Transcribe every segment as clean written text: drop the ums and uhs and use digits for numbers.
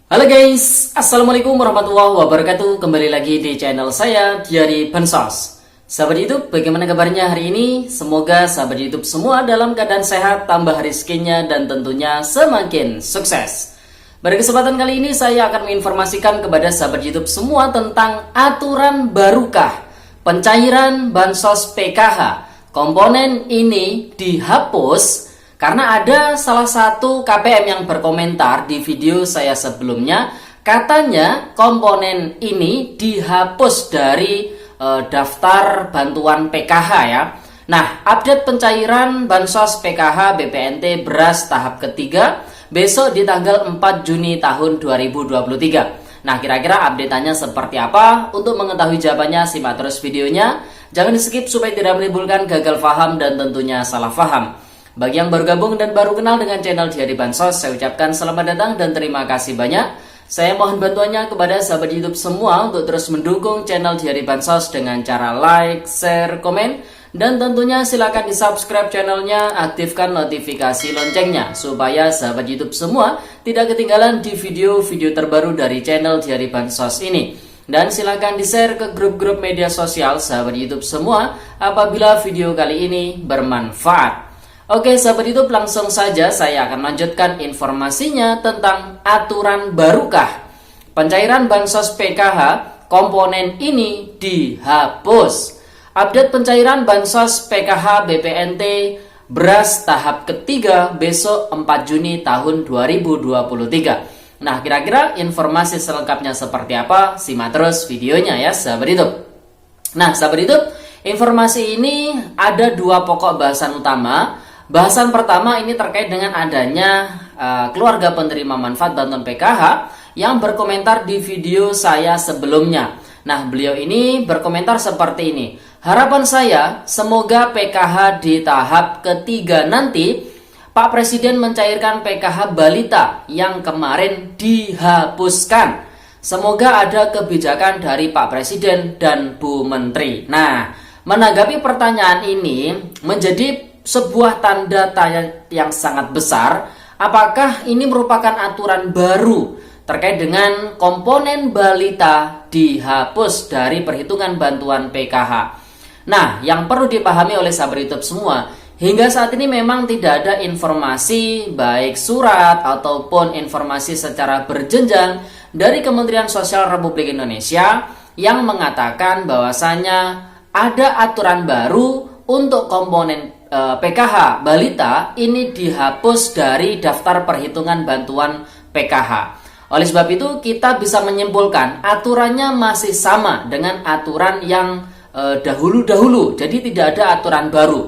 Halo guys, Assalamualaikum warahmatullahi wabarakatuh. Kembali lagi di channel saya, Diari Bansos. Sahabat YouTube, bagaimana kabarnya hari ini? Semoga sahabat YouTube semua dalam keadaan sehat, tambah rezekinya, dan tentunya semakin sukses. Pada kesempatan kali ini saya akan menginformasikan kepada sahabat YouTube semua tentang aturan barukah pencairan Bansos PKH. Komponen ini dihapus karena ada salah satu KPM yang berkomentar di video saya sebelumnya, katanya komponen ini dihapus dari daftar bantuan PKH ya. Nah, update pencairan Bansos PKH BPNT beras tahap ketiga besok di tanggal 4 Juni tahun 2023. Nah, kira-kira update-nya seperti apa? Untuk mengetahui jawabannya, simak terus videonya. Jangan di-skip supaya tidak menimbulkan gagal paham dan tentunya salah paham. Bagi yang baru gabung dan baru kenal dengan channel Diari Bansos, saya ucapkan selamat datang dan terima kasih banyak. Saya mohon bantuannya kepada sahabat YouTube semua untuk terus mendukung channel Diari Bansos dengan cara like, share, komen, dan tentunya silakan di-subscribe channelnya, aktifkan notifikasi loncengnya supaya sahabat YouTube semua tidak ketinggalan di video-video terbaru dari channel Diari Bansos ini. Dan silakan di-share ke grup-grup media sosial sahabat YouTube semua apabila video kali ini bermanfaat. Oke sahabat YouTube, langsung saja saya akan lanjutkan informasinya tentang aturan barukah pencairan Bansos PKH. Komponen ini dihapus. Update pencairan Bansos PKH BPNT beras tahap ketiga besok 4 Juni tahun 2023. Nah, kira-kira informasi selengkapnya seperti apa? Simak terus videonya ya sahabat YouTube. Nah sahabat YouTube, informasi ini ada dua pokok bahasan utama. Bahasan pertama ini terkait dengan adanya keluarga penerima manfaat bantuan PKH yang berkomentar di video saya sebelumnya. Nah, beliau ini berkomentar seperti ini. Harapan saya semoga PKH di tahap ketiga nanti Pak Presiden mencairkan PKH balita yang kemarin dihapuskan. Semoga ada kebijakan dari Pak Presiden dan Bu Menteri. Nah, menanggapi pertanyaan ini menjadi sebuah tanda tanya yang sangat besar. Apakah ini merupakan aturan baru terkait dengan komponen balita dihapus dari perhitungan bantuan PKH? Nah, yang perlu dipahami oleh sahabat YouTube semua, hingga saat ini memang tidak ada informasi baik surat ataupun informasi secara berjenjang dari Kementerian Sosial Republik Indonesia yang mengatakan bahwasanya ada aturan baru untuk komponen PKH balita ini dihapus dari daftar perhitungan bantuan PKH. Oleh sebab itu kita bisa menyimpulkan aturannya masih sama dengan aturan yang dahulu-dahulu. Jadi tidak ada aturan baru.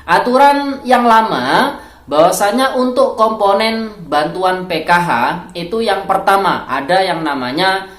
Aturan yang lama bahwasanya untuk komponen bantuan PKH itu yang pertama ada yang namanya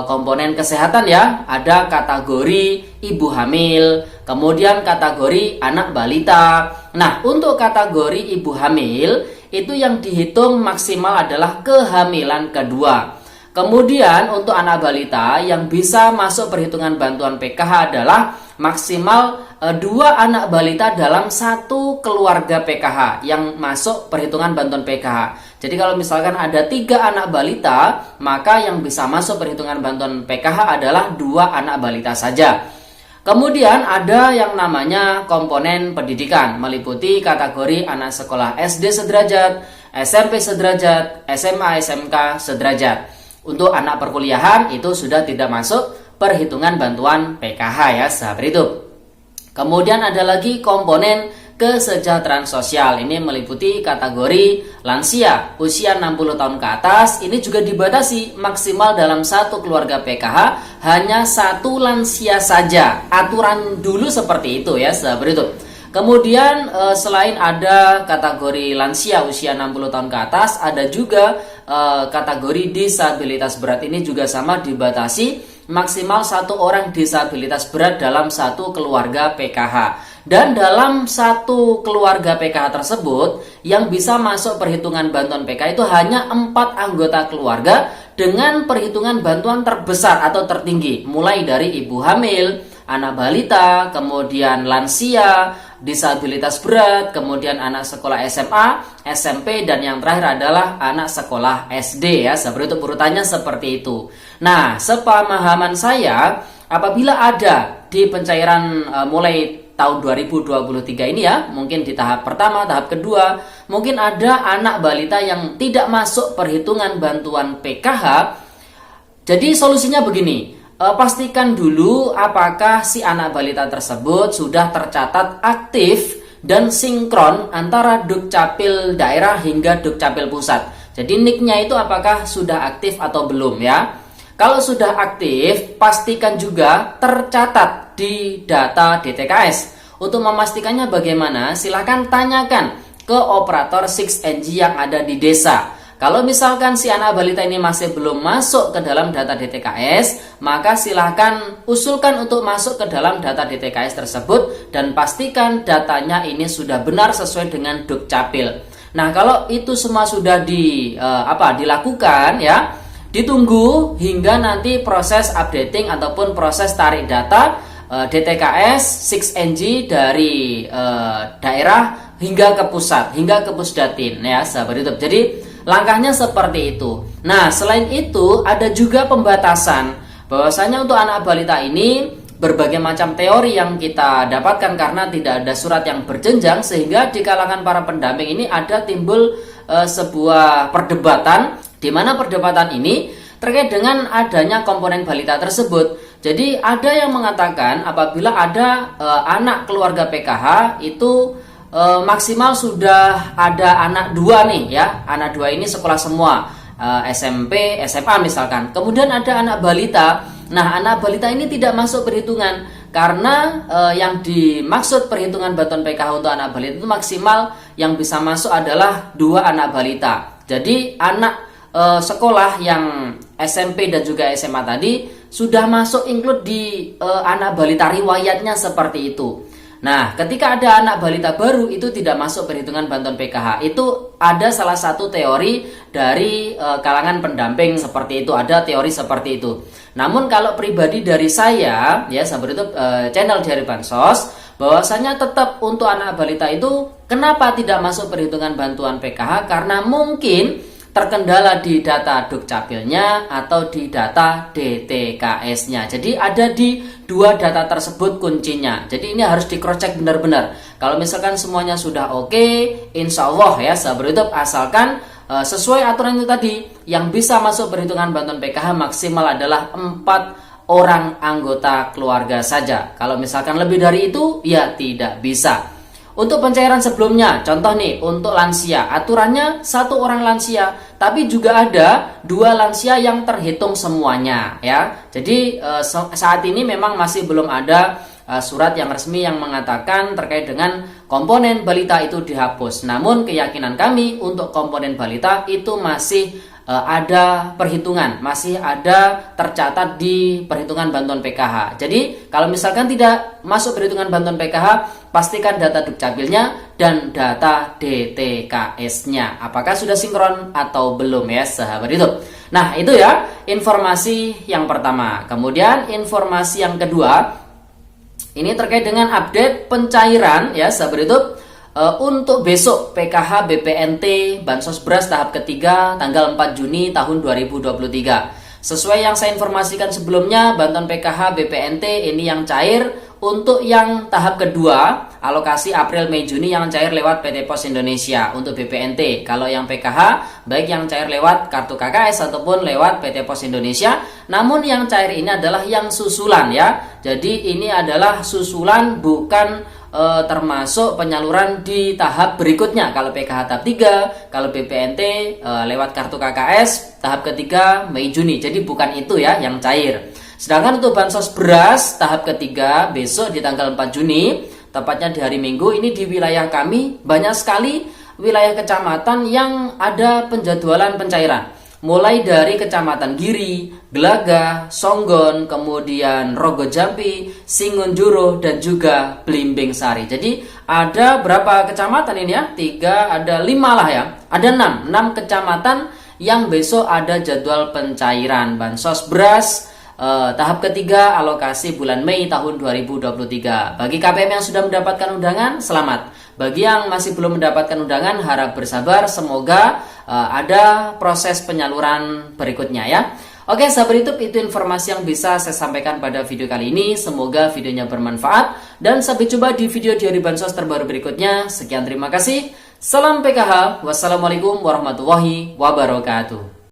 komponen kesehatan ya, ada kategori ibu hamil, kemudian kategori anak balita. Nah, untuk kategori ibu hamil itu yang dihitung maksimal adalah kehamilan kedua. Kemudian untuk anak balita yang bisa masuk perhitungan bantuan PKH adalah maksimal 2 anak balita dalam satu keluarga PKH yang masuk perhitungan bantuan PKH. Jadi kalau misalkan ada 3 anak balita, maka yang bisa masuk perhitungan bantuan PKH adalah 2 anak balita saja. Kemudian ada yang namanya komponen pendidikan, meliputi kategori anak sekolah SD sederajat, SMP sederajat, SMA SMK sederajat. Untuk anak perkuliahan itu sudah tidak masuk perhitungan bantuan PKH ya sahabat YouTube. Kemudian ada lagi komponen kesejahteraan sosial. Ini meliputi kategori lansia usia 60 tahun ke atas. Ini juga dibatasi maksimal dalam satu keluarga PKH hanya 1 lansia saja. Aturan dulu seperti itu ya sahabat YouTube. Kemudian selain ada kategori lansia usia 60 tahun ke atas, ada juga kategori disabilitas berat. Ini juga sama dibatasi maksimal 1 orang disabilitas berat dalam satu keluarga PKH. Dan dalam satu keluarga PKH tersebut yang bisa masuk perhitungan bantuan PKH itu hanya 4 anggota keluarga dengan perhitungan bantuan terbesar atau tertinggi, mulai dari ibu hamil, anak balita, kemudian lansia, disabilitas berat, kemudian anak sekolah SMA, SMP, dan yang terakhir adalah anak sekolah SD ya. Seperti itu urutannya seperti itu. Nah, sepemahaman saya, apabila ada di pencairan mulai tahun 2023 ini ya, mungkin di tahap pertama, tahap kedua, mungkin ada anak balita yang tidak masuk perhitungan bantuan PKH. Jadi solusinya begini, pastikan dulu apakah si anak balita tersebut sudah tercatat aktif dan sinkron antara Dukcapil daerah hingga Dukcapil pusat. Jadi NIK-nya itu apakah sudah aktif atau belum ya. Kalau sudah aktif, pastikan juga tercatat di data DTKS. Untuk memastikannya bagaimana, silakan tanyakan ke operator 6NG yang ada di desa. Kalau misalkan si anak balita ini masih belum masuk ke dalam data DTKS, maka silahkan usulkan untuk masuk ke dalam data DTKS tersebut dan pastikan datanya ini sudah benar sesuai dengan Dukcapil. Nah, kalau itu semua sudah dilakukan ya, ditunggu hingga nanti proses updating ataupun proses tarik data DTKS 6NG dari daerah hingga ke pusat, hingga ke Pusdatin ya sahabat YouTube. Jadi langkahnya seperti itu. Nah, selain itu ada juga pembatasan bahwasanya untuk anak balita ini berbagai macam teori yang kita dapatkan karena tidak ada surat yang berjenjang, sehingga di kalangan para pendamping ini ada timbul sebuah perdebatan, di mana perdebatan ini terkait dengan adanya komponen balita tersebut. Jadi ada yang mengatakan apabila ada anak keluarga PKH itu maksimal sudah ada anak 2 nih ya, anak 2 ini sekolah semua, SMP, SMA misalkan. Kemudian ada anak balita. Nah, anak balita ini tidak masuk perhitungan karena yang dimaksud perhitungan bantuan PKH untuk anak balita itu maksimal yang bisa masuk adalah 2 anak balita. Jadi anak sekolah yang SMP dan juga SMA tadi sudah masuk include di anak balita, riwayatnya seperti itu. Nah, ketika ada anak balita baru itu tidak masuk perhitungan bantuan PKH. Itu ada salah satu teori dari kalangan pendamping seperti itu, ada teori seperti itu. Namun kalau pribadi dari saya ya sahabat YouTube channel dari Bansos, bahwasanya tetap untuk anak balita itu kenapa tidak masuk perhitungan bantuan PKH, karena mungkin terkendala di data Dukcapilnya atau di data DTKS-nya. Jadi ada di 2 data tersebut kuncinya. Jadi ini harus di cross check benar-benar. Kalau misalkan semuanya sudah oke, insya Allah ya sahabat YouTube, asalkan sesuai aturan itu tadi, yang bisa masuk perhitungan bantuan PKH maksimal adalah 4 orang anggota keluarga saja. Kalau misalkan lebih dari itu ya tidak bisa. Untuk pencairan sebelumnya, contoh nih untuk lansia, aturannya 1 orang lansia, tapi juga ada 2 lansia yang terhitung semuanya ya. Jadi saat ini memang masih belum ada surat yang resmi yang mengatakan terkait dengan komponen balita itu dihapus. Namun keyakinan kami untuk komponen balita itu masih ada perhitungan, masih ada tercatat di perhitungan bantuan PKH. Jadi kalau misalkan tidak masuk perhitungan bantuan PKH, pastikan data Dukcapilnya dan data DTKS-nya apakah sudah sinkron atau belum ya sahabat YouTube. Nah, itu ya informasi yang pertama. Kemudian informasi yang kedua, ini terkait dengan update pencairan ya sahabat YouTube. Untuk besok PKH BPNT Bansos Beras tahap ketiga tanggal 4 Juni tahun 2023. Sesuai yang saya informasikan sebelumnya, bantuan PKH BPNT ini yang cair. Untuk yang tahap kedua, alokasi April, Mei, Juni yang cair lewat PT Pos Indonesia untuk BPNT. Kalau yang PKH, baik yang cair lewat kartu KKS ataupun lewat PT Pos Indonesia. Namun yang cair ini adalah yang susulan ya. Jadi ini adalah susulan, bukan termasuk penyaluran di tahap berikutnya. Kalau PKH tahap 3, kalau BPNT lewat kartu KKS tahap ketiga Mei Juni. Jadi bukan itu ya yang cair. Sedangkan untuk bansos beras tahap ketiga besok di tanggal 4 Juni, tepatnya di hari Minggu, ini di wilayah kami banyak sekali wilayah kecamatan yang ada penjadwalan pencairan. Mulai dari Kecamatan Giri, Glagah, Songgon, kemudian Rogojampi, Singunjuru, dan juga Blimbing Sari. Jadi ada berapa kecamatan ini ya? 3, ada 5 lah ya. Ada 6 kecamatan yang besok ada jadwal pencairan bansos beras tahap ketiga alokasi bulan Mei tahun 2023. Bagi KPM yang sudah mendapatkan undangan, selamat. Bagi yang masih belum mendapatkan undangan, harap bersabar. Semoga ada proses penyaluran berikutnya ya. Oke sahabat YouTube, itu informasi yang bisa saya sampaikan pada video kali ini. Semoga videonya bermanfaat dan sampai jumpa di video Diari Bansos terbaru berikutnya. Sekian, terima kasih. Salam PKH. Wassalamualaikum warahmatullahi wabarakatuh.